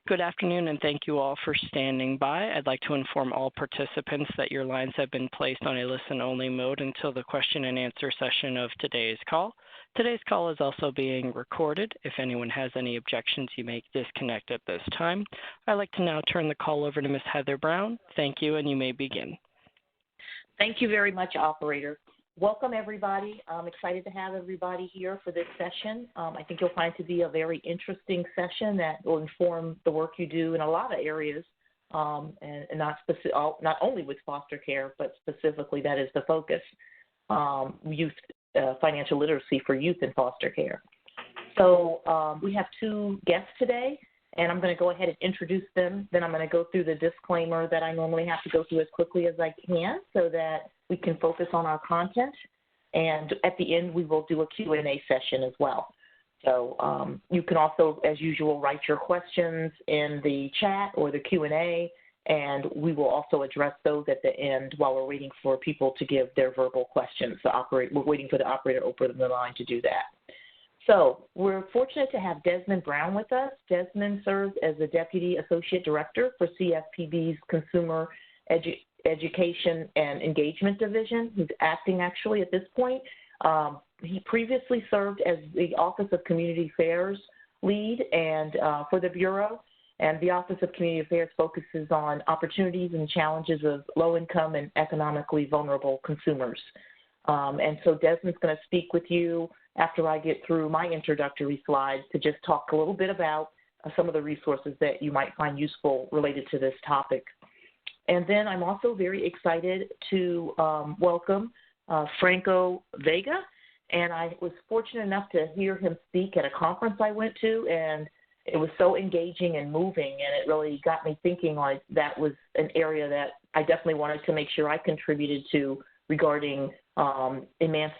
Good afternoon, and thank you all for standing by. I'd like to inform all participants that your lines have been placed on a listen-only mode until the question and answer session of today's call. Today's call is also being recorded. If anyone has any objections, you may disconnect at this time. I'd like to now turn the call over to Ms. Heather Brown. Thank you, and you may begin. Thank you very much, operator. Welcome, everybody. I'm excited to have everybody here for this session. I think you'll find it to be a very interesting session that will inform the work you do in a lot of areas, and not only with foster care, but specifically that is the focus, youth financial literacy for youth in foster care. So we have two guests today, and I'm going to go ahead and introduce them. Then I'm going to go through the disclaimer that I normally have to go through as quickly as I can so that we can focus on our content. And at the end, we will do a Q&A session as well. So you can also, as usual, write your questions in the chat or the Q&A, and we will also address those at the end while we're waiting for people to give their verbal questions. We're waiting for the operator to open the line to do that. So we're fortunate to have Desmond Brown with us. Desmond serves as the Deputy Associate Director for CFPB's Consumer Education and Engagement Division. He's acting actually at this point. He previously served as the Office of Community Affairs lead and for the Bureau. And the Office of Community Affairs focuses on opportunities and challenges of low-income and economically vulnerable consumers. And so Desmond's going to speak with you after I get through my introductory slides to just talk a little bit about some of the resources that you might find useful related to this topic. And then I'm also very excited to welcome Franco Vega. And I was fortunate enough to hear him speak at a conference I went to, and it was so engaging and moving, and it really got me thinking like that was an area that I definitely wanted to make sure I contributed to regarding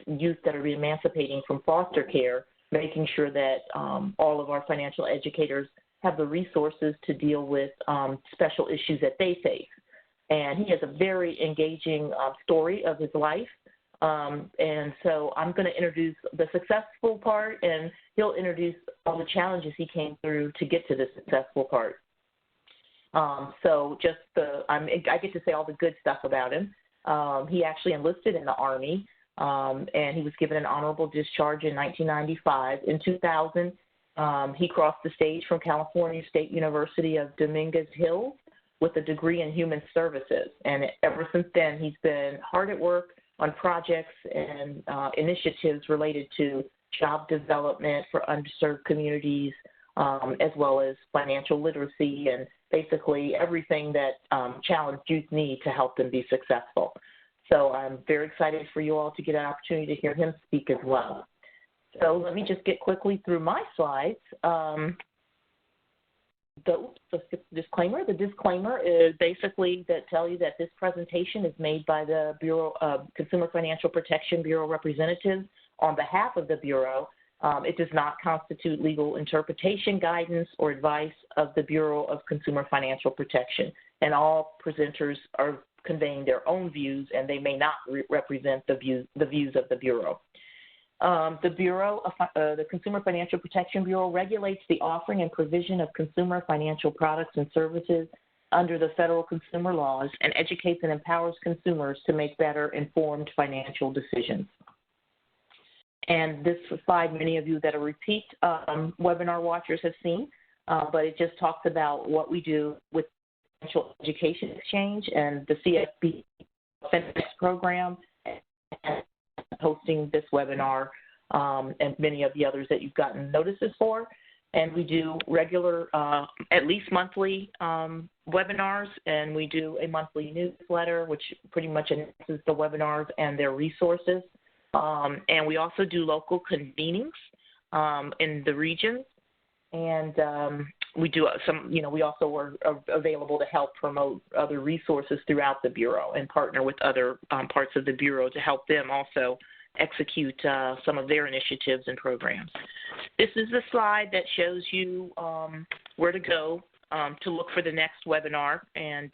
youth that are emancipating from foster care, making sure that all of our financial educators have the resources to deal with special issues that they face. And he has a very engaging story of his life. And so I'm going to introduce the successful part, and he'll introduce all the challenges he came through to get to the successful part. So just I get to say all the good stuff about him. He actually enlisted in the Army, and he was given an honorable discharge in 1995. In 2000, he crossed the stage from California State University of Dominguez Hills with a degree in human services. And ever since then, he's been hard at work on projects and initiatives related to job development for underserved communities, as well as financial literacy and basically everything that challenged youth need to help them be successful. So I'm very excited for you all to get an opportunity to hear him speak as well. So let me just get quickly through my slides. The disclaimer. The disclaimer is basically that tell you that this presentation is made by the Bureau of Consumer Financial Protection Bureau representatives on behalf of the Bureau. It does not constitute legal interpretation, guidance, or advice of the Bureau of Consumer Financial Protection. And all presenters are conveying their own views, and they may not represent the views of the Bureau. The Consumer Financial Protection Bureau regulates the offering and provision of consumer financial products and services under the federal consumer laws and educates and empowers consumers to make better informed financial decisions. And this slide, many of you that are repeat webinar watchers have seen, but it just talks about what we do with Financial Education Exchange and the CFPB program, and hosting this webinar and many of the others that you've gotten notices for. And we do regular, at least monthly webinars, and we do a monthly newsletter, which pretty much announces the webinars and their resources. And we also do local convenings in the regions. And we do we also are available to help promote other resources throughout the Bureau and partner with other parts of the Bureau to help them also execute some of their initiatives and programs. This is the slide that shows you where to go to look for the next webinar, and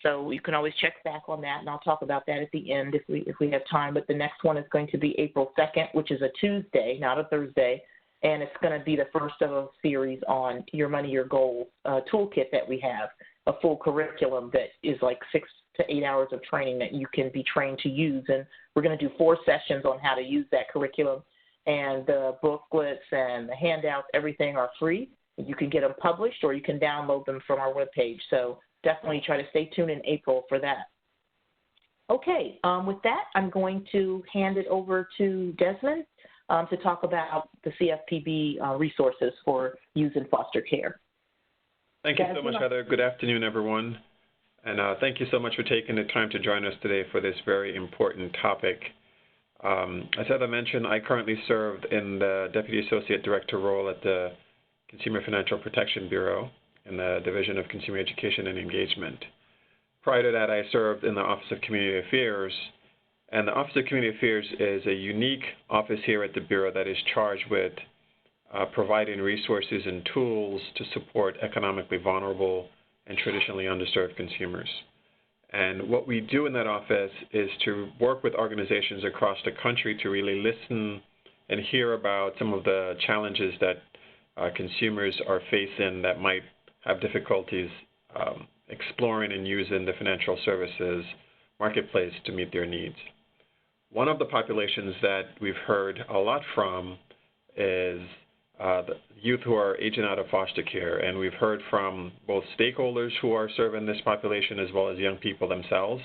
so you can always check back on that, and I'll talk about that at the end if we have time. But the next one is going to be April 2nd, which is a Tuesday, not a Thursday, and it's going to be the first of a series on Your Money, Your Goals toolkit that we have, a full curriculum that is like 6 to 8 hours of training that you can be trained to use. And we're going to do 4 sessions on how to use that curriculum. And the booklets and the handouts, everything are free. You can get them published or you can download them from our webpage. So definitely try to stay tuned in April for that. Okay, with that, I'm going to hand it over to Desmond to talk about the CFPB resources for youth in foster care. Thank you so much, Heather. Good afternoon, everyone. And thank you so much for taking the time to join us today for this very important topic. As Heather mentioned, I currently serve in the Deputy Associate Director role at the Consumer Financial Protection Bureau in the Division of Consumer Education and Engagement. Prior to that, I served in the Office of Community Affairs, and the Office of Community Affairs is a unique office here at the Bureau that is charged with providing resources and tools to support economically vulnerable and traditionally underserved consumers. And what we do in that office is to work with organizations across the country to really listen and hear about some of the challenges that consumers are facing that might have difficulties exploring and using the financial services marketplace to meet their needs. One of the populations that we've heard a lot from is the youth who are aging out of foster care, and we've heard from both stakeholders who are serving this population as well as young people themselves.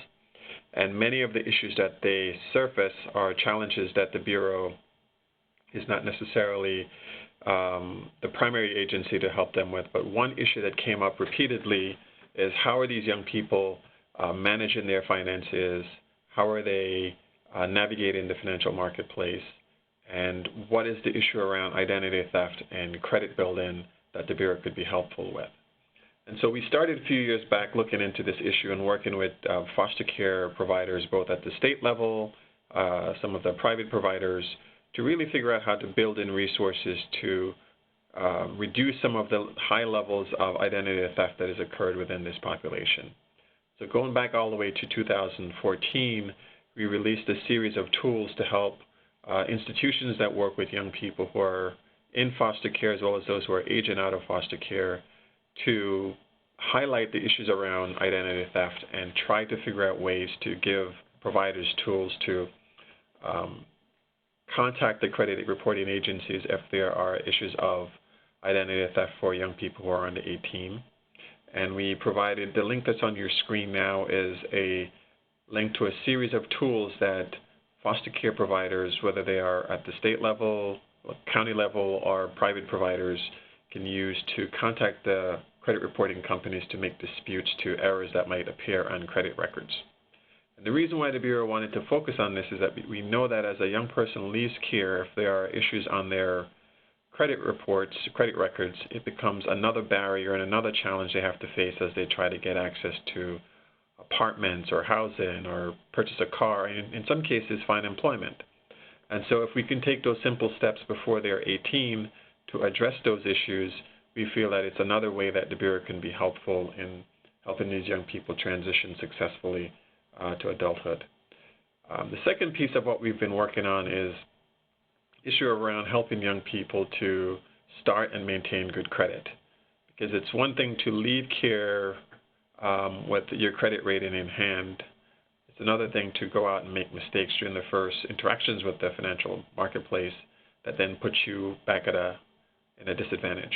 And many of the issues that they surface are challenges that the Bureau is not necessarily the primary agency to help them with. But one issue that came up repeatedly is how are these young people managing their finances, how are they navigating the financial marketplace, and what is the issue around identity theft and credit building that the Bureau could be helpful with. And so we started a few years back looking into this issue and working with foster care providers both at the state level, some of the private providers, to really figure out how to build in resources to reduce some of the high levels of identity theft that has occurred within this population. So going back all the way to 2014, we released a series of tools to help institutions that work with young people who are in foster care as well as those who are aging out of foster care to highlight the issues around identity theft and try to figure out ways to give providers tools to contact the credit reporting agencies if there are issues of identity theft for young people who are under 18. And we provided, the link that's on your screen now is a link to a series of tools that foster care providers, whether they are at the state level, county level, or private providers, can use to contact the credit reporting companies to make disputes to errors that might appear on credit records. And the reason why the Bureau wanted to focus on this is that we know that as a young person leaves care, if there are issues on their credit reports, credit records, it becomes another barrier and another challenge they have to face as they try to get access to apartments or housing or purchase a car, and in some cases find employment. And so if we can take those simple steps before they're 18 to address those issues, we feel that it's another way that the Bureau can be helpful in helping these young people transition successfully to adulthood. The second piece of what we've been working on is issue around helping young people to start and maintain good credit. Because it's one thing to leave care with your credit rating in hand. It's another thing to go out and make mistakes during the first interactions with the financial marketplace that then puts you back at in a disadvantage.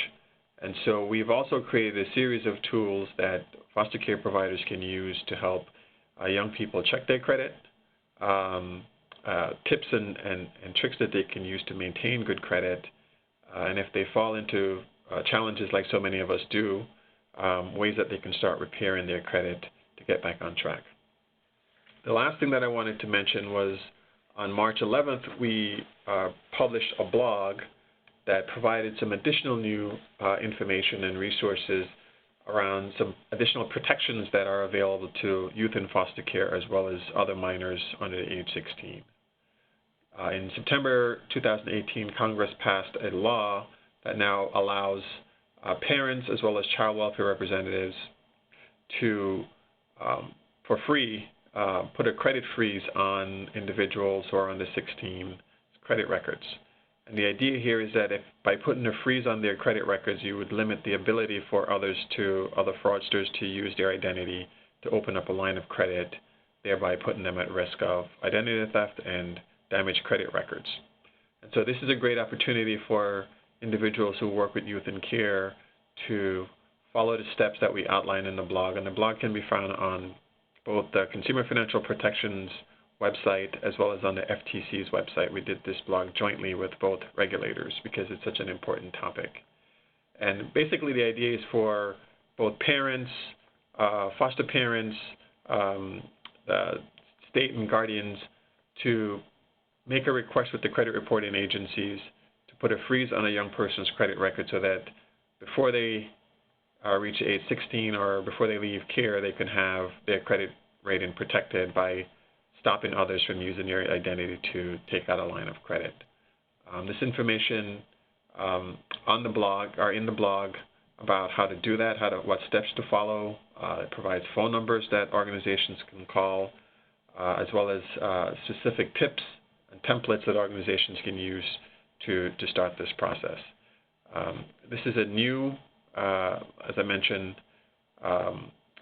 And so we've also created a series of tools that foster care providers can use to help young people check their credit, tips and tricks that they can use to maintain good credit, and if they fall into challenges like so many of us do, ways that they can start repairing their credit to get back on track. The last thing that I wanted to mention was on March 11th, we published a blog that provided some additional new information and resources around some additional protections that are available to youth in foster care as well as other minors under the age 16. In September 2018, Congress passed a law that now allows parents as well as child welfare representatives to, for free, put a credit freeze on individuals who are under 16 credit records. And the idea here is that if by putting a freeze on their credit records, you would limit the ability for other fraudsters to use their identity to open up a line of credit, thereby putting them at risk of identity theft and damaged credit records. And so this is a great opportunity for individuals who work with youth in care to follow the steps that we outline in the blog. And the blog can be found on both the Consumer Financial Protection's website as well as on the FTC's website. We did this blog jointly with both regulators because it's such an important topic. And basically the idea is for both parents, foster parents, state and guardians to make a request with the credit reporting agencies to put a freeze on a young person's credit record so that before they reach age 16 or before they leave care, they can have their credit rating protected by stopping others from using their identity to take out a line of credit. This information on the blog or in the blog about how to do that, what steps to follow. It provides phone numbers that organizations can call, as well as specific tips and templates that organizations can use to start this process. This is a new, as I mentioned,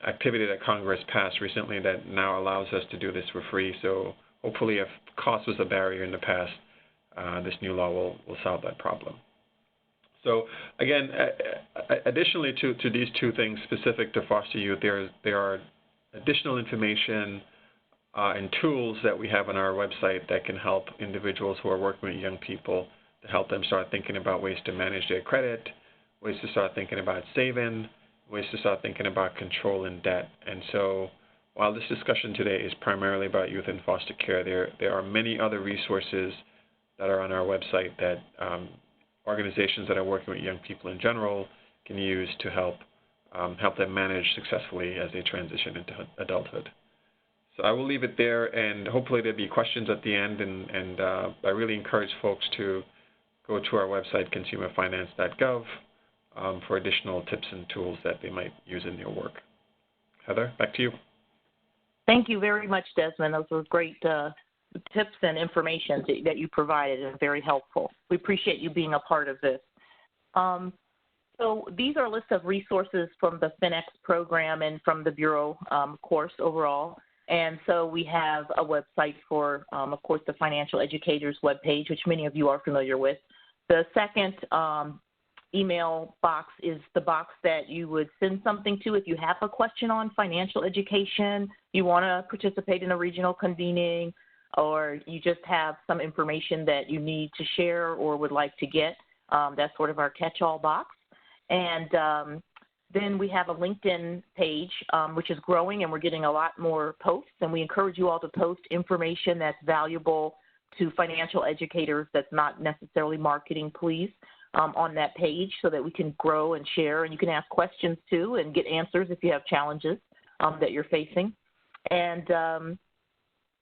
activity that Congress passed recently that now allows us to do this for free. So hopefully if cost was a barrier in the past, this new law will solve that problem. So again, additionally to these two things specific to foster youth, there are additional information and tools that we have on our website that can help individuals who are working with young people to help them start thinking about ways to manage their credit, ways to start thinking about saving, ways to start thinking about controlling debt. And so while this discussion today is primarily about youth in foster care, there are many other resources that are on our website that organizations that are working with young people in general can use to help them manage successfully as they transition into adulthood. So I will leave it there, and hopefully there'll be questions at the end, and I really encourage folks to go to our website, consumerfinance.gov, for additional tips and tools that they might use in their work. Heather, back to you. Thank you very much, Desmond. Those were great tips and information that you provided, and very helpful. We appreciate you being a part of this. So these are a list of resources from the FinX program and from the Bureau, of course, overall. And so we have a website for, of course, the Financial Educators webpage, which many of you are familiar with. The second email box is the box that you would send something to if you have a question on financial education, you want to participate in a regional convening, or you just have some information that you need to share or would like to get. That's sort of our catch-all box. And then we have a LinkedIn page, which is growing, and we're getting a lot more posts. And we encourage you all to post information that's valuable to financial educators that's not necessarily marketing, please, on that page so that we can grow and share. And you can ask questions, too, and get answers if you have challenges that you're facing. And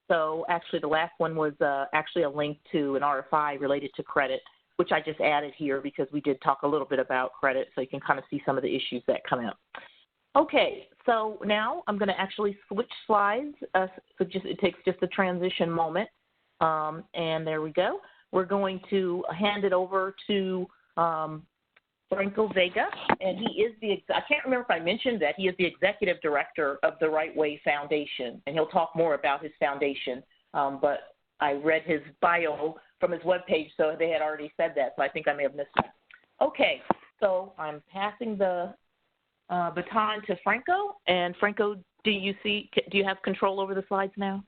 so actually the last one was actually a link to an RFI related to credit, which I just added here because we did talk a little bit about credit, so you can kind of see some of the issues that come up. Okay, so now I'm going to actually switch slides. So it takes just a transition moment, and there we go. We're going to hand it over to Franco Vega, and he is I can't remember if I mentioned that, he is the executive director of the Right Way Foundation, and he'll talk more about his foundation, but I read his bio from his webpage, so they had already said that, so I think I may have missed that. Okay, so I'm passing the baton to Franco, and Franco, do you have control over the slides now?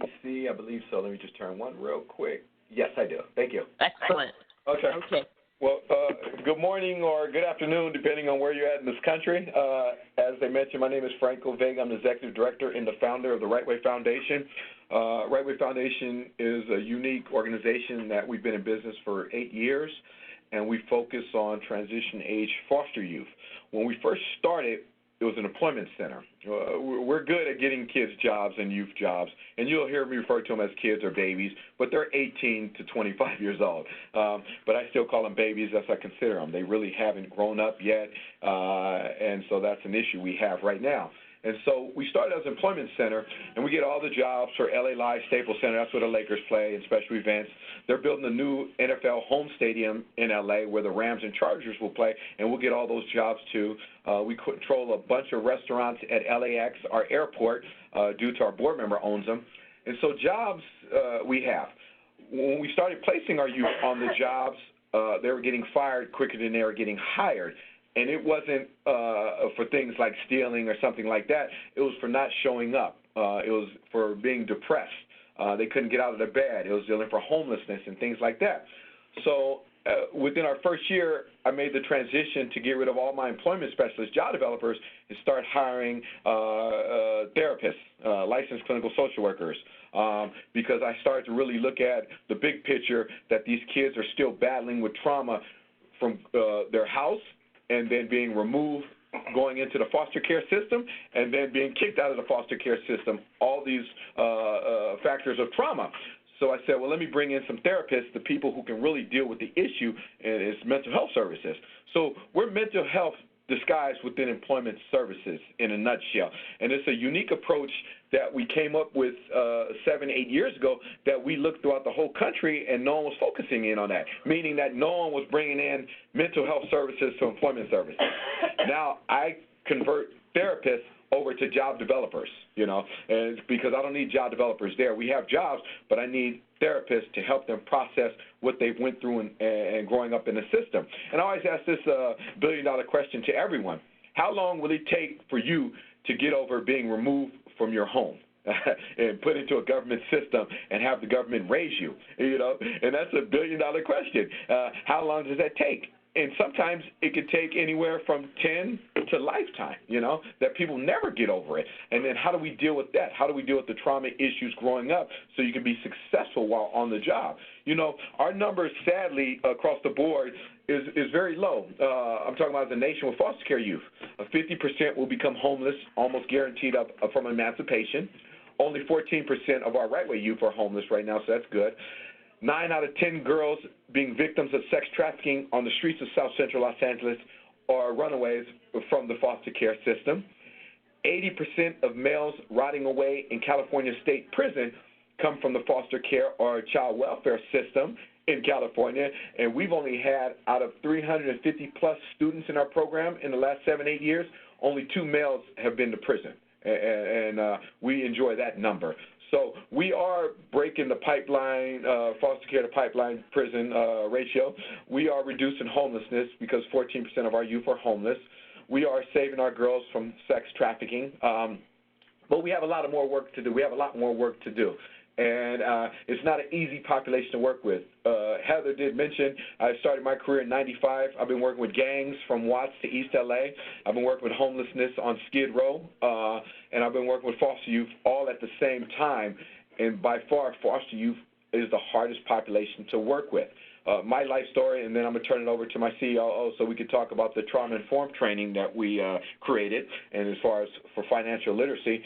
I believe so. Let me just turn one real quick. Yes, I do. Thank you. Excellent. Okay. Well, good morning or good afternoon, depending on where you're at in this country. As they mentioned, my name is Franco Vega. I'm the executive director and the founder of the Right Way Foundation. Right Way Foundation is a unique organization that we've been in business for 8 years, and we focus on transition-age foster youth. When we first started, it was an employment center. We're good at getting kids jobs and youth jobs, and you'll hear me refer to them as kids or babies, but they're 18 to 25 years old. But I still call them babies as I consider them. They really haven't grown up yet, and so that's an issue we have right now. And so we started as an employment center, and we get all the jobs for LA Live, Staples Center. That's where the Lakers play and special events. They're building a new NFL home stadium in LA where the Rams and Chargers will play, and we'll get all those jobs too. We control a bunch of restaurants at LAX, our airport, due to our board member owns them. And so jobs we have. When we started placing our youth on the jobs, they were getting fired quicker than they were getting hired. And it wasn't for things like stealing or something like that. It was for not showing up. It was for being depressed. They couldn't get out of their bed. It was dealing for homelessness and things like that. So within our first year, I made the transition to get rid of all my employment specialists, job developers, and start hiring therapists, licensed clinical social workers, because I started to really look at the big picture that these kids are still battling with trauma from their house and then being removed, going into the foster care system, and then being kicked out of the foster care system, all these factors of trauma. So I said, well, let me bring in some therapists, the people who can really deal with the issue, and it's mental health services. So we're mental health disguised within employment services in a nutshell. And it's a unique approach that we came up with 7, 8 years ago that we looked throughout the whole country and no one was focusing in on that, meaning that no one was bringing in mental health services to employment services. Now I convert therapists over to job developers, and it's because I don't need job developers there. We have jobs, but I need therapists to help them process what they've went through and growing up in the system. And I always ask this billion-dollar question to everyone. How long will it take for you to get over being removed from your home and put into a government system and have the government raise you? And that's a billion-dollar question. How long does that take? And sometimes it could take anywhere from 10 to lifetime, that people never get over it. And then how do we deal with that? How do we deal with the trauma issues growing up so you can be successful while on the job? Our numbers, sadly, across the board is very low. I'm talking about as a nation with foster care youth. 50% will become homeless, almost guaranteed from emancipation. Only 14% of our right-way youth are homeless right now, so that's good. 9 out of 10 girls being victims of sex trafficking on the streets of South Central Los Angeles are runaways from the foster care system. 80% of males rotting away in California state prison come from the foster care or child welfare system in California, and we've only had, out of 350-plus students in our program in the last 7, 8 years, only 2 males have been to prison, and we enjoy that number. So we are breaking the pipeline, foster care to pipeline prison ratio. We are reducing homelessness because 14% of our youth are homeless. We are saving our girls from sex trafficking. But we have a lot more work to do. And it's not an easy population to work with. Heather did mention I started my career in '95. I've been working with gangs from Watts to East LA. I've been working with homelessness on Skid Row, and I've been working with foster youth all at the same time. And by far, foster youth is the hardest population to work with. My life story, and then I'm going to turn it over to my COO so we can talk about the trauma-informed training that we created, and as far as for financial literacy.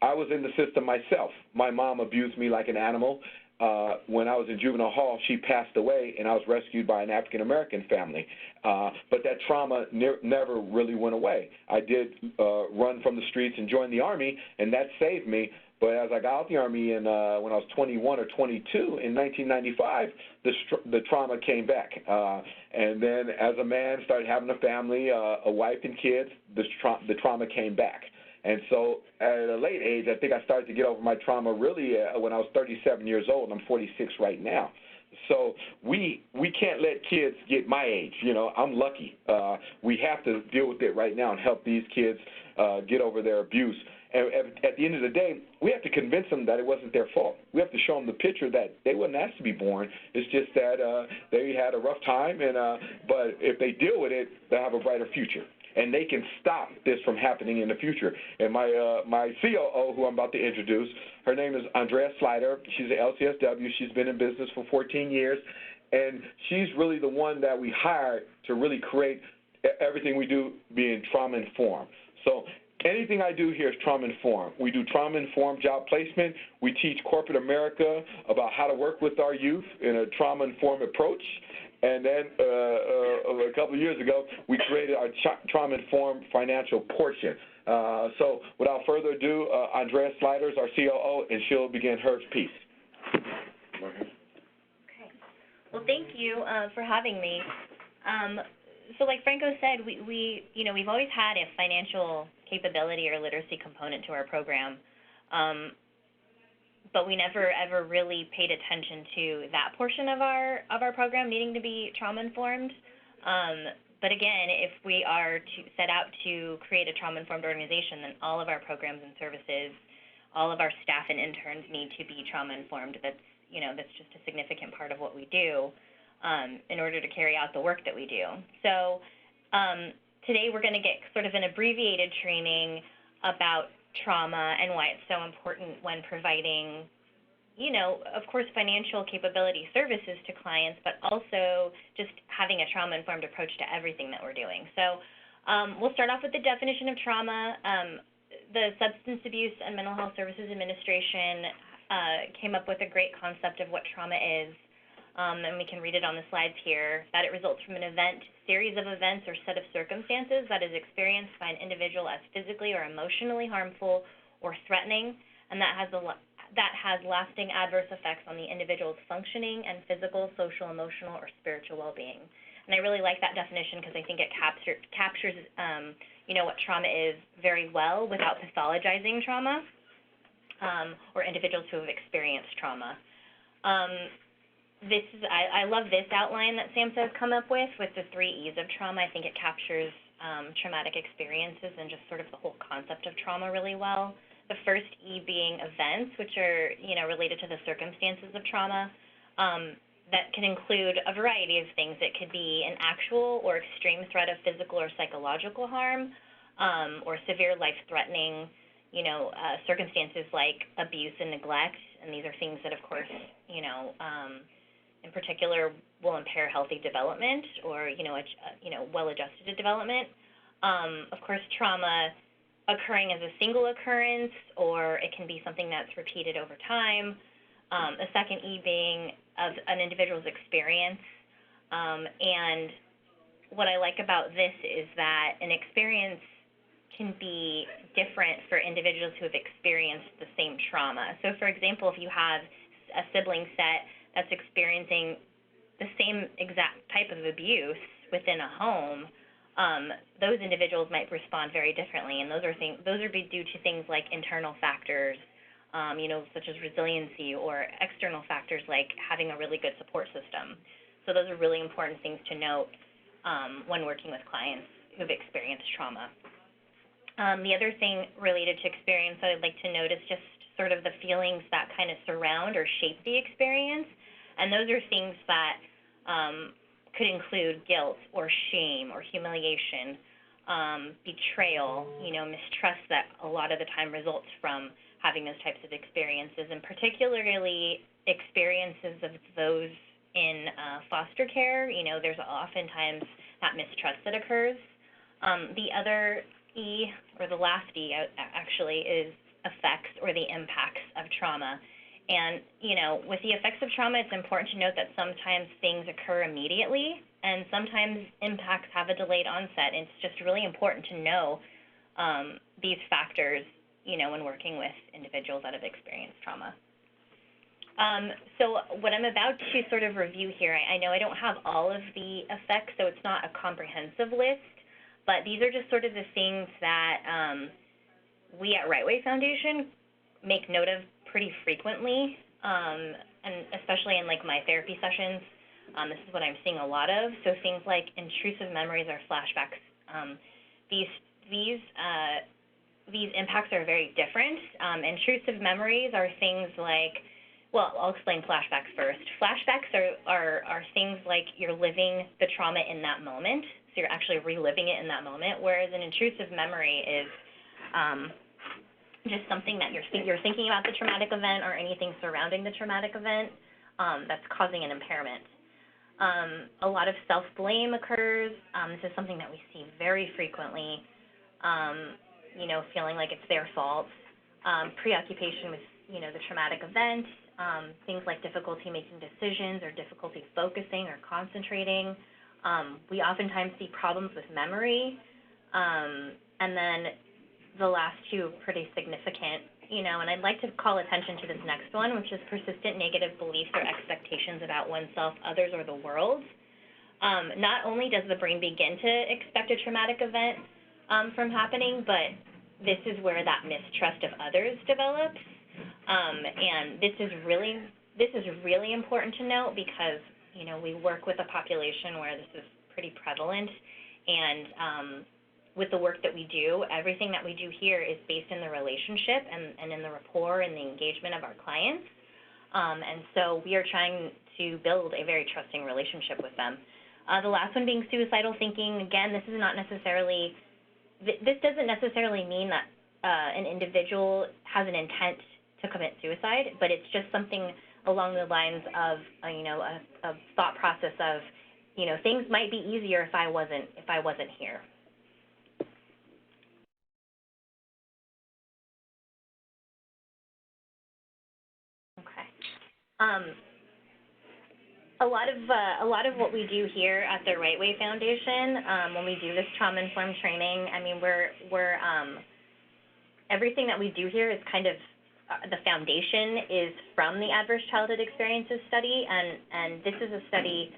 I was in the system myself. My mom abused me like an animal. When I was in juvenile hall, she passed away, and I was rescued by an African-American family. But that trauma never really went away. I did run from the streets and join the Army, and that saved me. But as I got out the Army when I was 21 or 22 in 1995, the trauma came back. And then as a man, started having a family, a wife and kids, the trauma came back. And so at a late age, I think I started to get over my trauma really when I was 37 years old. I'm 46 right now. So we can't let kids get my age. I'm lucky. We have to deal with it right now and help these kids get over their abuse. And at the end of the day, we have to convince them that it wasn't their fault. We have to show them the picture that they weren't asked to be born. It's just that they had a rough time, but if they deal with it, they'll have a brighter future. And they can stop this from happening in the future. And my COO, who I'm about to introduce, her name is Andrea Slider. She's an LCSW. She's been in business for 14 years. And she's really the one that we hired to really create everything we do being trauma-informed. So anything I do here is trauma-informed. We do trauma-informed job placement. We teach corporate America about how to work with our youth in a trauma-informed approach. And then a couple of years ago, we created our trauma-informed financial portion. So without further ado, Andrea Sliders, our COO, and she'll begin her piece. Okay. Well, thank you for having me. So like Franco said, we've always had a financial capability or literacy component to our program, but we never ever really paid attention to that portion of our program needing to be trauma-informed. But again, if we are to set out to create a trauma-informed organization, then all of our programs and services, all of our staff and interns need to be trauma-informed. That's just a significant part of what we do in order to carry out the work that we do. So today we're going to get sort of an abbreviated training about trauma and why it's so important when providing, of course, financial capability services to clients, but also just having a trauma-informed approach to everything that we're doing. So we'll start off with the definition of trauma. The Substance Abuse and Mental Health Services Administration came up with a great concept of what trauma is, and we can read it on the slides here, that it results from an event, series of events, or set of circumstances that is experienced by an individual as physically or emotionally harmful or threatening, and that has lasting adverse effects on the individual's functioning and physical, social, emotional, or spiritual well-being. And I really like that definition because I think it captures what trauma is very well without pathologizing trauma or individuals who have experienced trauma. I love this outline that SAMHSA has come up with the 3 E's of trauma. I think it captures traumatic experiences and just sort of the whole concept of trauma really well. The first E being events, which are, related to the circumstances of trauma. That can include a variety of things. It could be an actual or extreme threat of physical or psychological harm, or severe life-threatening, circumstances like abuse and neglect. And these are things that, of course, in particular will impair healthy development or, well-adjusted development. Of course, trauma occurring as a single occurrence, or it can be something that's repeated over time. The second E being of an individual's experience. And what I like about this is that an experience can be different for individuals who have experienced the same trauma. So, for example, if you have a sibling set that's experiencing the same exact type of abuse within a home, those individuals might respond very differently, and those are due to things like internal factors, such as resiliency, or external factors like having a really good support system. So those are really important things to note when working with clients who've experienced trauma. The other thing related to experience that I'd like to note is just sort of the feelings that kind of surround or shape the experience, and those are things that could include guilt or shame or humiliation, betrayal, mistrust that a lot of the time results from having those types of experiences, and particularly experiences of those in foster care. There's oftentimes that mistrust that occurs. The other E, or the last E actually, is effects or the impacts of trauma. And, with the effects of trauma, it's important to note that sometimes things occur immediately, and sometimes impacts have a delayed onset. And it's just really important to know these factors, when working with individuals that have experienced trauma. So what I'm about to sort of review here, I know I don't have all of the effects, so it's not a comprehensive list, but these are just sort of the things that we at Right Way Foundation make note of pretty frequently, and especially in like my therapy sessions. This is what I'm seeing a lot of. So things like intrusive memories or flashbacks. These impacts are very different. Intrusive memories are things like, well, I'll explain flashbacks first. Flashbacks are things like you're living the trauma in that moment, so you're actually reliving it in that moment, whereas an intrusive memory is just something that you're thinking about the traumatic event or anything surrounding the traumatic event that's causing an impairment. A lot of self-blame occurs. This is something that we see very frequently. feeling like it's their fault, preoccupation with, the traumatic event, things like difficulty making decisions or difficulty focusing or concentrating. We oftentimes see problems with memory, and then the last two are pretty significant, and I'd like to call attention to this next one, which is persistent negative beliefs or expectations about oneself, others, or the world. Not only does the brain begin to expect a traumatic event from happening, but this is where that mistrust of others develops. And this is really important to note because, we work with a population where this is pretty prevalent, and with the work that we do, everything that we do here is based in the relationship and in the rapport and the engagement of our clients. And so we are trying to build a very trusting relationship with them. The last one being suicidal thinking. Again, this doesn't necessarily mean that an individual has an intent to commit suicide, but it's just something along the lines of a thought process of things might be easier if I wasn't here. Okay. A lot of what we do here at the Right Way Foundation, when we do this trauma-informed training, we're everything that we do here is kind of the foundation is from the Adverse Childhood Experiences study, and this is a study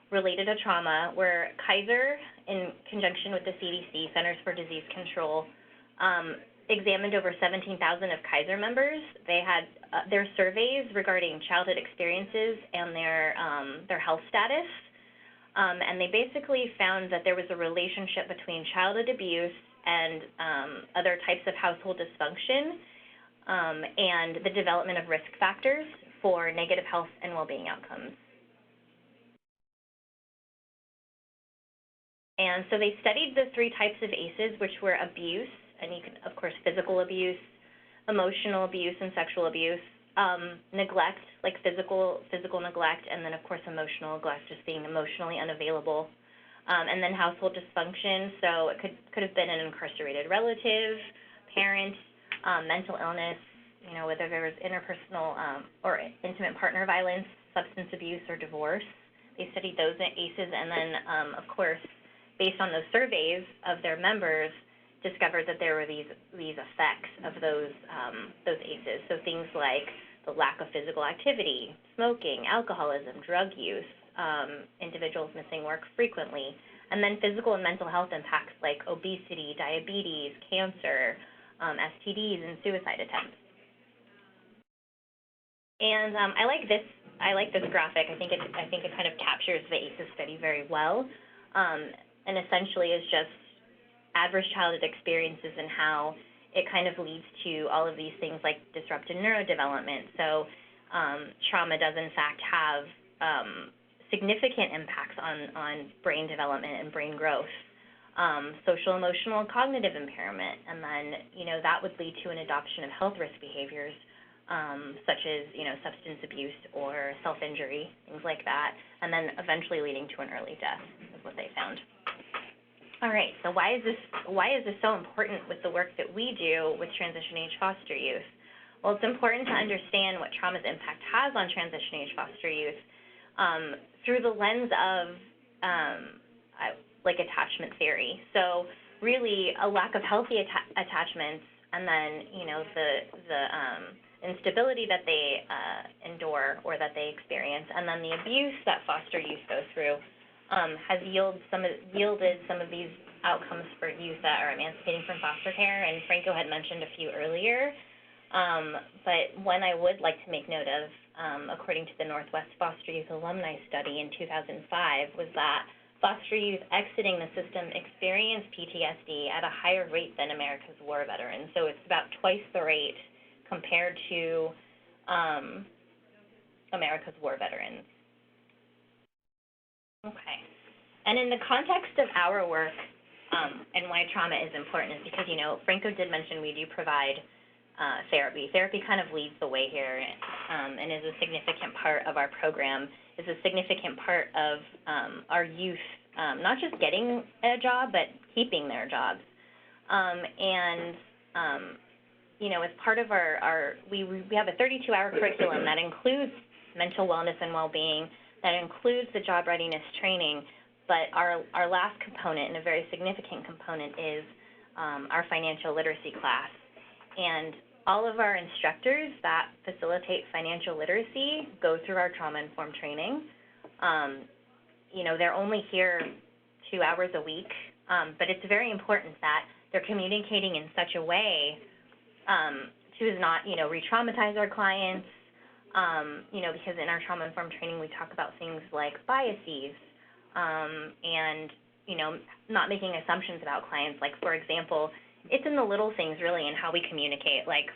related to trauma where Kaiser, in conjunction with the CDC, Centers for Disease Control, examined over 17,000 of Kaiser members. They had their surveys regarding childhood experiences and their health status, and they basically found that there was a relationship between childhood abuse and other types of household dysfunction and the development of risk factors for negative health and well-being outcomes. And so they studied the three types of ACEs, which were abuse, and you can, of course, physical abuse, emotional abuse, and sexual abuse, neglect, like physical neglect, and then, of course, emotional neglect, just being emotionally unavailable, and then household dysfunction. So it could have been an incarcerated relative, parent, mental illness, whether there was interpersonal or intimate partner violence, substance abuse, or divorce. They studied those ACEs, and then, of course, based on those surveys of their members, discovered that there were these effects of those ACEs. So things like the lack of physical activity, smoking, alcoholism, drug use, individuals missing work frequently, and then physical and mental health impacts like obesity, diabetes, cancer, STDs, and suicide attempts. And I like this graphic. I think it kind of captures the ACEs study very well, and essentially is just adverse childhood experiences and how it kind of leads to all of these things like disrupted neurodevelopment. So trauma does in fact have significant impacts on brain development and brain growth, social, emotional, and cognitive impairment, and then that would lead to an adoption of health risk behaviors such as substance abuse or self-injury, things like that, and then eventually leading to an early death is what they found. All right, so why is this so important with the work that we do with transition age foster youth? Well, it's important to understand what trauma's impact has on transition age foster youth through the lens of like attachment theory. So really a lack of healthy attachments, and then the instability that they endure or that they experience, and then the abuse that foster youth go through has yielded some of these outcomes for youth that are emancipating from foster care, and Franco had mentioned a few earlier. But one I would like to make note of, according to the Northwest Foster Youth Alumni Study in 2005, was that foster youth exiting the system experienced PTSD at a higher rate than America's war veterans. So it's about twice the rate compared to America's war veterans. Okay. And in the context of our work, and why trauma is important is because, Franco did mention we do provide therapy. Therapy kind of leads the way here and is a significant part of our program, is a significant part of our youth, not just getting a job, but keeping their jobs. You know, as part of we have a 32-hour curriculum that includes mental wellness and well-being, that includes the job readiness training, but our last component, and a very significant component, is our financial literacy class. And all of our instructors that facilitate financial literacy go through our trauma-informed training. You know, they're only here 2 hours a week, but it's very important that they're communicating in such a way to not, you know, re-traumatize our clients, you know, because in our trauma-informed training we talk about things like biases and, you know, not making assumptions about clients. Like, for example, it's in the little things really in how we communicate. Like,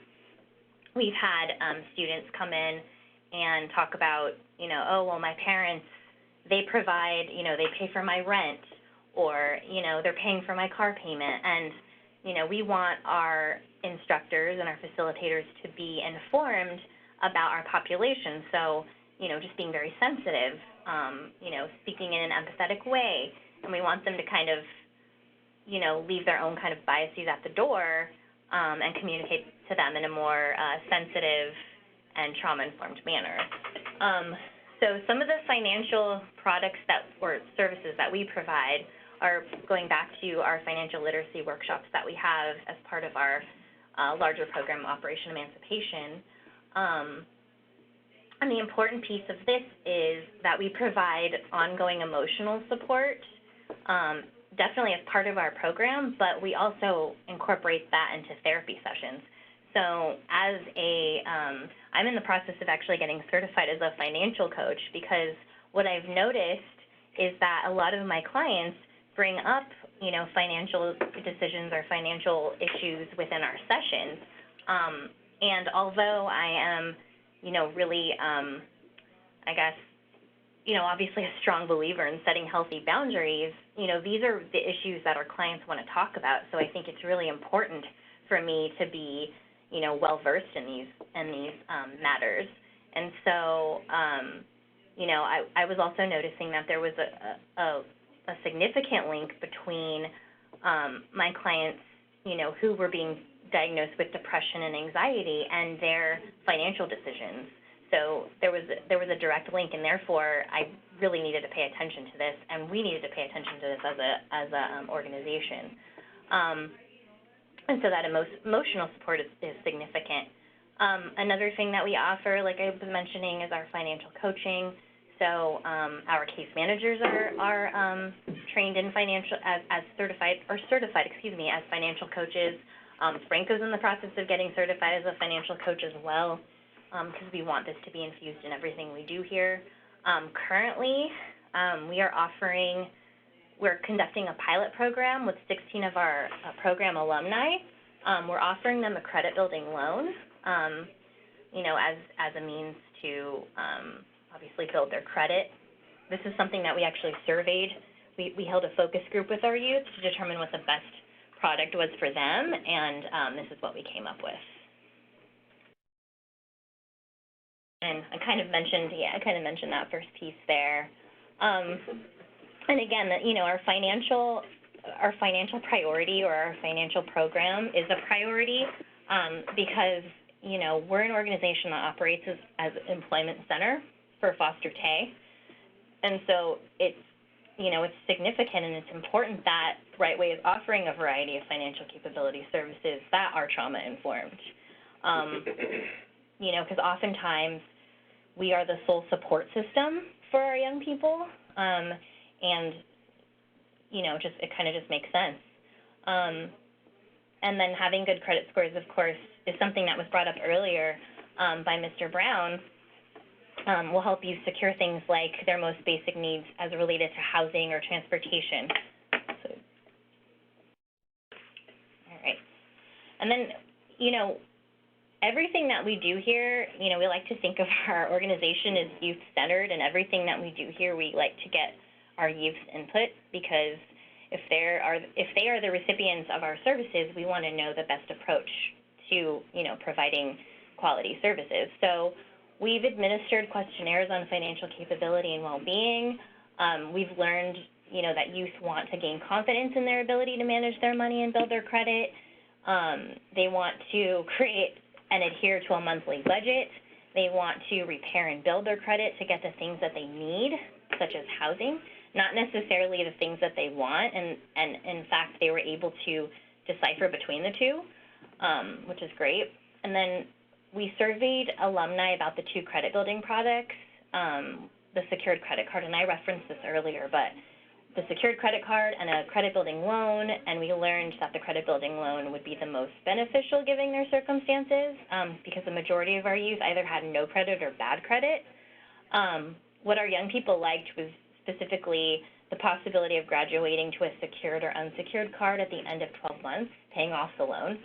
we've had students come in and talk about, you know, oh, well, my parents, they provide, you know, they pay for my rent, or, you know, they're paying for my car payment. And, you know, we want our instructors and our facilitators to be informed about our population. So, you know, just being very sensitive, you know, speaking in an empathetic way. And we want them to kind of, you know, leave their own kind of biases at the door and communicate to them in a more sensitive and trauma-informed manner. So some of the financial products or services that we provide are going back to our financial literacy workshops that we have as part of our larger program, Operation Emancipation. And the important piece of this is that we provide ongoing emotional support, definitely as part of our program, but we also incorporate that into therapy sessions. So as I'm in the process of actually getting certified as a financial coach, because what I've noticed is that a lot of my clients bring up, you know, financial decisions or financial issues within our sessions. And although I am, you know, really, I guess, you know, obviously a strong believer in setting healthy boundaries, you know, these are the issues that our clients want to talk about. So I think it's really important for me to be, you know, well-versed in these matters. And so, you know, I was also noticing that there was a significant link between my clients, you know, who were being diagnosed with depression and anxiety and their financial decisions. So there was a direct link, and therefore I really needed to pay attention to this, and we needed to pay attention to this as a organization. And so that emotional support is significant. Another thing that we offer, like I was mentioning, is our financial coaching. So our case managers are trained in financial as certified as financial coaches. Franco's in the process of getting certified as a financial coach as well, because we want this to be infused in everything we do here. Currently, we're conducting a pilot program with 16 of our program alumni. We're offering them a credit building loan, you know, as a means to obviously build their credit. This is something that we actually surveyed. We held a focus group with our youth to determine what the best product was for them, and this is what we came up with. And I kind of mentioned that first piece there. And again, you know, our financial priority or our financial program is a priority because, you know, we're an organization that operates as an employment center for foster care. And so it's, you know, it's significant and it's important that Rightway is offering a variety of financial capability services that are trauma-informed. You know, because oftentimes we are the sole support system for our young people, and, you know, it kind of just makes sense. And then having good credit scores, of course, is something that was brought up earlier by Mr. Brown. Will help you secure things like their most basic needs as related to housing or transportation. So, all right. And then, you know, everything that we do here, you know, we like to think of our organization as youth-centered, and everything that we do here, we like to get our youth's input, because if they are the recipients of our services, we want to know the best approach to, you know, providing quality services. So we've administered questionnaires on financial capability and well-being. We've learned, that youth want to gain confidence in their ability to manage their money and build their credit. They want to create and adhere to a monthly budget. They want to repair and build their credit to get the things that they need, such as housing, not necessarily the things that they want. And in fact, they were able to decipher between the two, which is great. And then we surveyed alumni about the two credit building products, the secured credit card, and I referenced this earlier, but the secured credit card and a credit building loan, and we learned that the credit building loan would be the most beneficial given their circumstances, because the majority of our youth either had no credit or bad credit. What our young people liked was specifically the possibility of graduating to a secured or unsecured card at the end of 12 months, paying off the loan,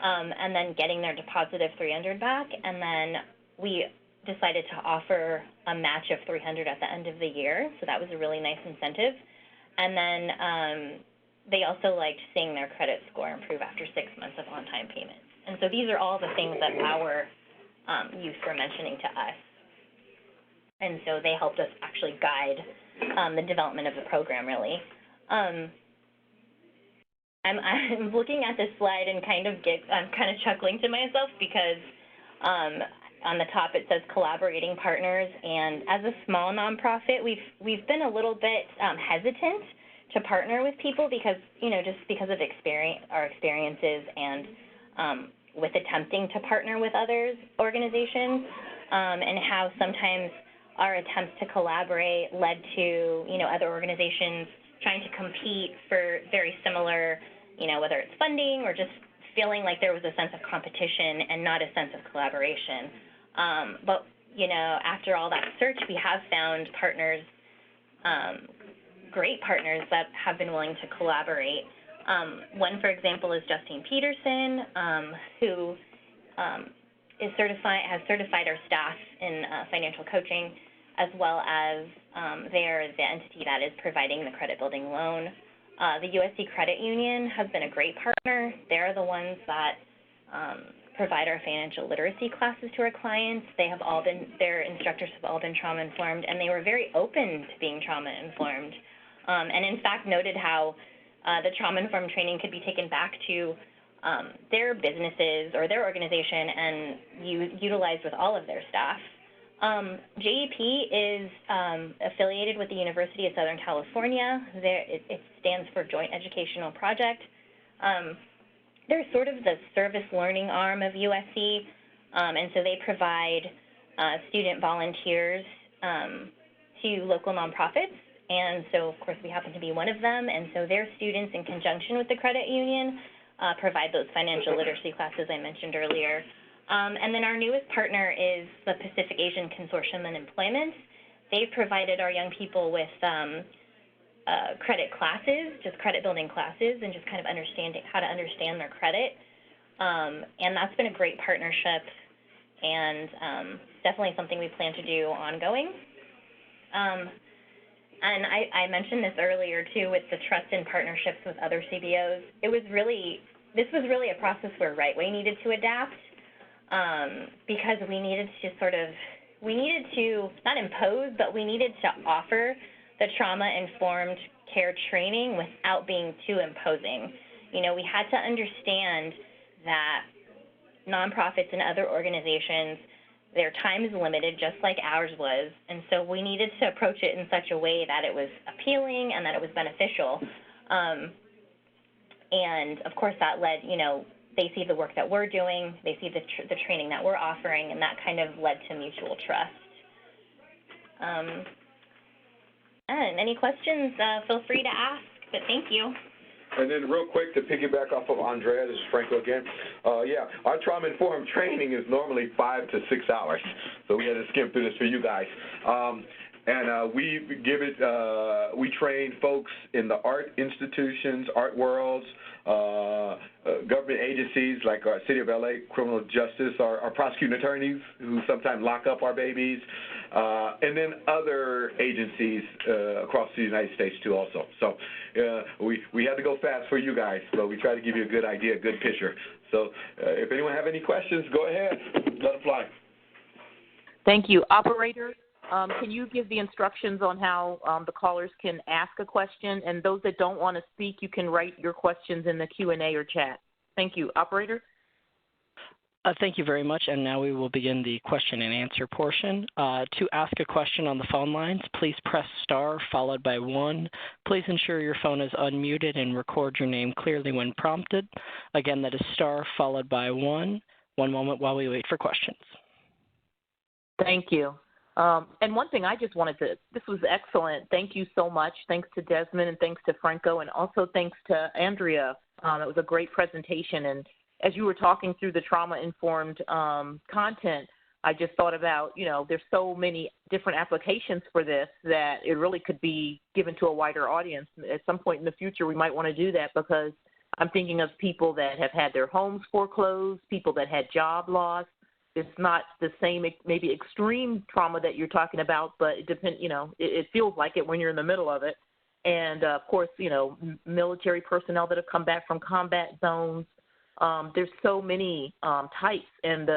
and then getting their deposit of $300 back, and then we decided to offer a match of $300 at the end of the year, so that was a really nice incentive. And then they also liked seeing their credit score improve after 6 months of on-time payments. And so these are all the things that our youth were mentioning to us. And so they helped us actually guide the development of the program, really. I'm looking at this slide and I'm kind of chuckling to myself because on the top it says collaborating partners, and as a small nonprofit, we've been a little bit hesitant to partner with people because, just because of our experiences and with attempting to partner with organizations, and how sometimes our attempts to collaborate led to, other organizations trying to compete for very similar, whether it's funding or just feeling like there was a sense of competition and not a sense of collaboration. But, after all that search, we have found partners, great partners that have been willing to collaborate. One, for example, is Justine Peterson, who has certified our staff in financial coaching, as well as they're the entity that is providing the credit building loan. The USC Credit Union has been a great partner. They're the ones that provide our financial literacy classes to our clients. Their instructors have all been trauma informed, and they were very open to being trauma informed, and in fact noted how the trauma informed training could be taken back to their businesses or their organization and utilized with all of their staff. JEP is affiliated with the University of Southern California. It stands for Joint Educational Project. They're sort of the service learning arm of USC, and so they provide student volunteers to local nonprofits, and so, of course, we happen to be one of them, and so their students, in conjunction with the credit union, provide those financial literacy classes I mentioned earlier. And then our newest partner is the Pacific Asian Consortium on Employment. They've provided our young people with credit classes, just credit building classes, and just kind of how to understand their credit. And that's been a great partnership, and definitely something we plan to do ongoing. And I mentioned this earlier too with the trust and partnerships with other CBOs. This was really a process where Rightway needed to adapt, because we needed to not impose, but we needed to offer the trauma-informed care training without being too imposing. We had to understand that nonprofits and other organizations, their time is limited just like ours was, and so we needed to approach it in such a way that it was appealing and that it was beneficial. And of course that led, they see the work that we're doing, they see the training that we're offering, and that kind of led to mutual trust. And any questions, feel free to ask, but thank you. And then real quick, to piggyback off of Andrea, this is Franco again. Our trauma-informed training is normally 5 to 6 hours, so we had to skim through this for you guys. We train folks in the art institutions, art worlds, government agencies like our City of LA, criminal justice, our prosecuting attorneys who sometimes lock up our babies, and then other agencies across the United States too also. So we had to go fast for you guys, but we try to give you a good idea, a good picture. So if anyone have any questions, go ahead, let them fly. Thank you. Operator, can you give the instructions on how the callers can ask a question? And those that don't want to speak, you can write your questions in the Q&A or chat. Thank you. Operator? Thank you very much, and now we will begin the question and answer portion. To ask a question on the phone lines, please press star followed by 1. Please ensure your phone is unmuted and record your name clearly when prompted. Again, that is star followed by 1. One moment while we wait for questions. Thank you. And one thing I just wanted to, this was excellent. Thank you so much. Thanks to Desmond and thanks to Franco, and also thanks to Andrea. It was a great presentation. And as you were talking through the trauma-informed content, I just thought about, there's so many different applications for this that it really could be given to a wider audience. At some point in the future, we might want to do that, because I'm thinking of people that have had their homes foreclosed, people that had job loss. It's not the same, maybe extreme trauma that you're talking about, but it depends, it feels like it when you're in the middle of it. And of course, military personnel that have come back from combat zones. There's so many types, and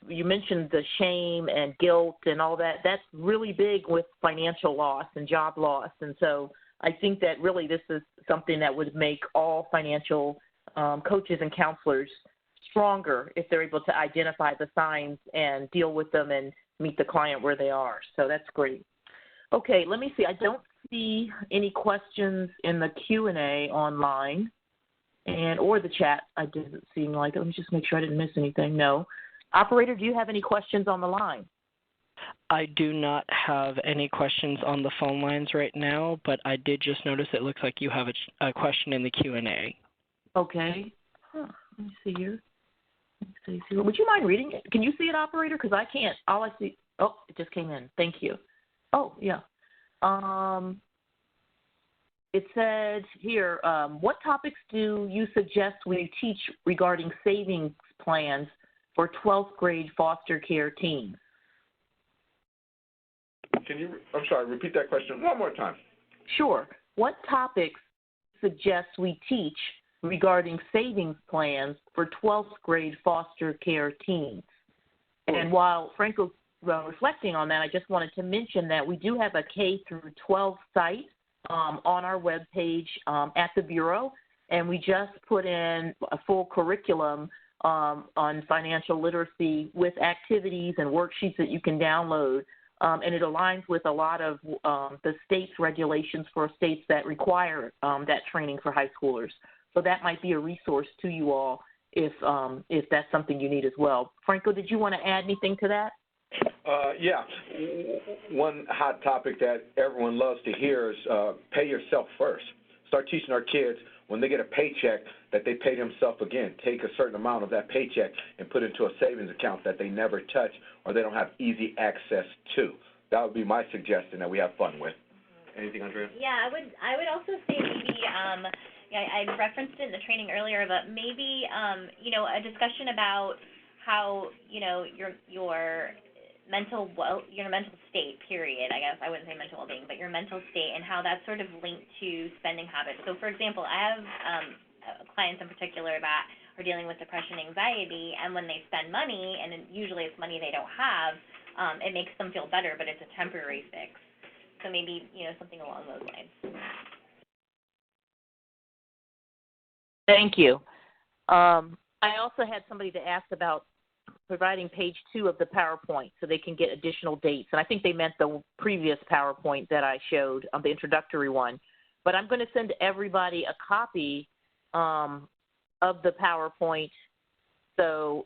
you mentioned the shame and guilt and all that. That's really big with financial loss and job loss. And so I think that really this is something that would make all financial coaches and counselors stronger if they're able to identify the signs and deal with them and meet the client where they are. So that's great. Okay, let me see. I don't see any questions in the Q&A online. Or the chat. I didn't seem like it. Let me just make sure I didn't miss anything. No. Operator, do you have any questions on the line? I do not have any questions on the phone lines right now, but I did just notice it looks like you have a question in the Q&A. Okay. Let me see here. Would you mind reading it? Can you see it, Operator? Because I can't. All I see. Oh, it just came in. Thank you. Oh, yeah. It says here, what topics do you suggest we teach regarding savings plans for 12th grade foster care teens? I'm sorry, repeat that question one more time. Sure. What topics suggest we teach regarding savings plans for 12th grade foster care teens? And while Franco's reflecting on that, I just wanted to mention that we do have a K through 12 site on our webpage at the Bureau, and we just put in a full curriculum on financial literacy with activities and worksheets that you can download, and it aligns with a lot of the state's regulations for states that require that training for high schoolers. So that might be a resource to you all if that's something you need as well. Franco, did you want to add anything to that? Yeah. One hot topic that everyone loves to hear is pay yourself first. Start teaching our kids when they get a paycheck that they pay themselves again. Take a certain amount of that paycheck and put it into a savings account that they never touch or they don't have easy access to. That would be my suggestion that we have fun with. Anything, Andrea? Yeah, I would also say maybe I referenced it in the training earlier, but maybe a discussion about how your mental state, period. I guess I wouldn't say mental well-being, but your mental state and how that's sort of linked to spending habits. So, for example, I have clients in particular that are dealing with depression, anxiety, and when they spend money, and usually it's money they don't have, it makes them feel better, but it's a temporary fix. So maybe something along those lines. Thank you. I also had somebody to ask about providing page 2 of the PowerPoint so they can get additional dates. And I think they meant the previous PowerPoint that I showed, the introductory one. But I'm going to send everybody a copy of the PowerPoint, so,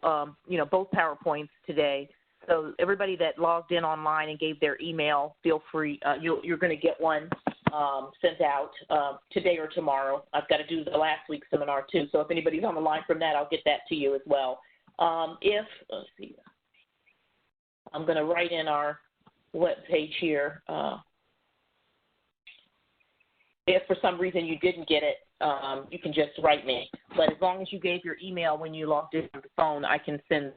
both PowerPoints today. So everybody that logged in online and gave their email, feel free. You're going to get one sent out today or tomorrow. I've got to do the last week's seminar, too. So if anybody's on the line from that, I'll get that to you as well. Let's see, I'm going to write in our web page here. If for some reason you didn't get it, you can just write me. But as long as you gave your email when you logged in on the phone, I can send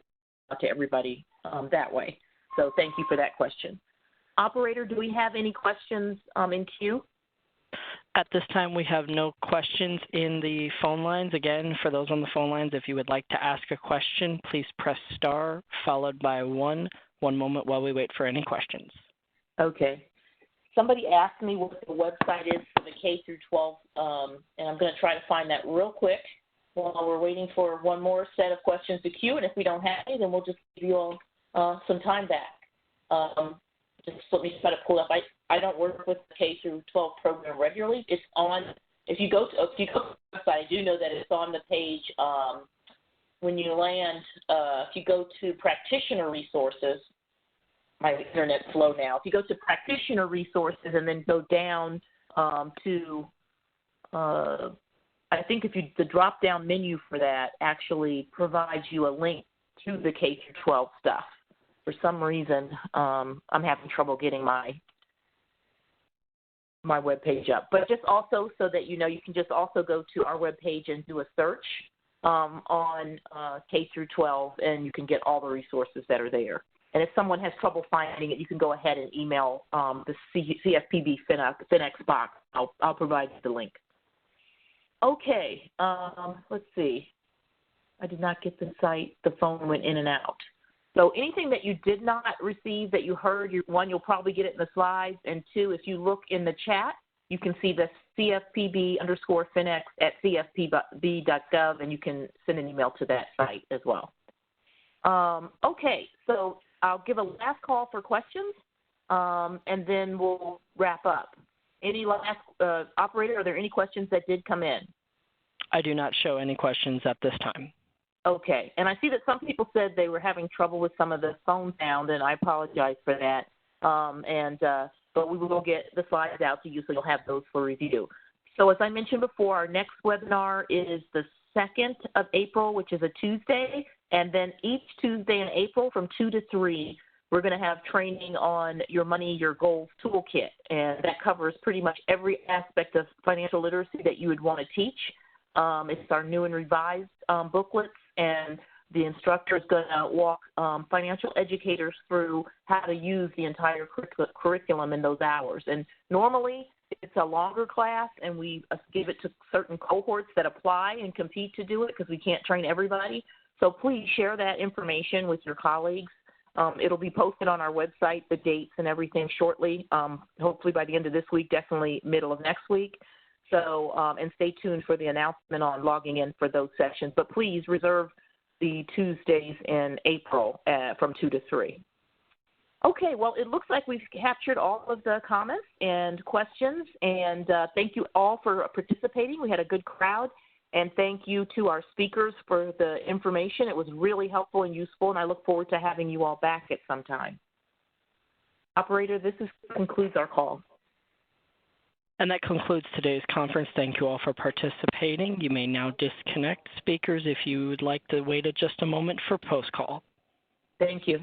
it to everybody that way. So thank you for that question. Operator, do we have any questions in queue? At this time, we have no questions in the phone lines. Again, for those on the phone lines, if you would like to ask a question, please press star followed by 1. One moment while we wait for any questions. Okay. Somebody asked me what the website is for the K through 12, and I'm going to try to find that real quick while we're waiting for one more set of questions to queue. And if we don't have any, then we'll just give you all some time back. Just let me try to pull up. I don't work with the K through 12 program regularly. It's on. If you go to the website, I do know that it's on the page when you land. If you go to practitioner resources. My internet's slow now. If you go to practitioner resources and then go down to, I think the drop-down menu for that actually provides you a link to the K through 12 stuff. For some reason, I'm having trouble getting my web page up. But just also so that you know, you can just also go to our web page and do a search on K through 12, and you can get all the resources that are there. And if someone has trouble finding it, you can go ahead and email the CFPB FinEx box. I'll provide you the link. Okay, let's see. I did not get the site. The phone went in and out. So anything that you did not receive that you heard, one, you'll probably get it in the slides. And two, if you look in the chat, you can see the CFPB_FinEx at CFPB.gov, and you can send an email to that site as well. Okay, so I'll give a last call for questions, and then we'll wrap up. Any last, operator, are there any questions that did come in? I do not show any questions at this time. Okay, and I see that some people said they were having trouble with some of the phone sound, and I apologize for that. But we will get the slides out to you, so you'll have those for review. So as I mentioned before, our next webinar is the 2nd of April, which is a Tuesday, and then each Tuesday in April from 2 to 3, we're going to have training on Your Money, Your Goals Toolkit, and that covers pretty much every aspect of financial literacy that you would want to teach. It's our new and revised booklets, and the instructor is going to walk financial educators through how to use the entire curriculum in those hours. And normally it's a longer class, and we give it to certain cohorts that apply and compete to do it because we can't train everybody. So please share that information with your colleagues. It'll be posted on our website, the dates and everything shortly, hopefully by the end of this week, definitely middle of next week. So, and stay tuned for the announcement on logging in for those sessions. But please reserve the Tuesdays in April from 2 to 3. Okay, well, it looks like we've captured all of the comments and questions, and thank you all for participating. We had a good crowd, and thank you to our speakers for the information. It was really helpful and useful, and I look forward to having you all back at some time. Operator, this concludes our call. And that concludes today's conference. Thank you all for participating. You may now disconnect. Speakers, if you would like to wait just a moment for post-call. Thank you.